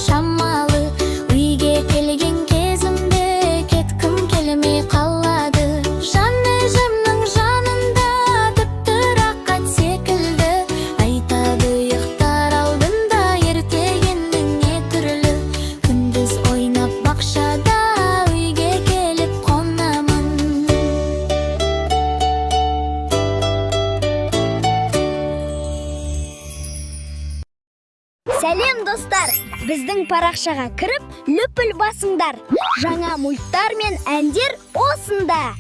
шамалы. Үйге келген кезімде кеткім келмей қалады. Жан өзімнің жанында тіпті рақат секілді. Айтады ұйықтар алдында ертегенің не түрлі. Күндіз ойнап бақшада үйге келіп қонамын. Сәлем достар! Біздің парақшаға кіріп, лүпіл басыңдар. Жаңа мульттар мен әндер осында.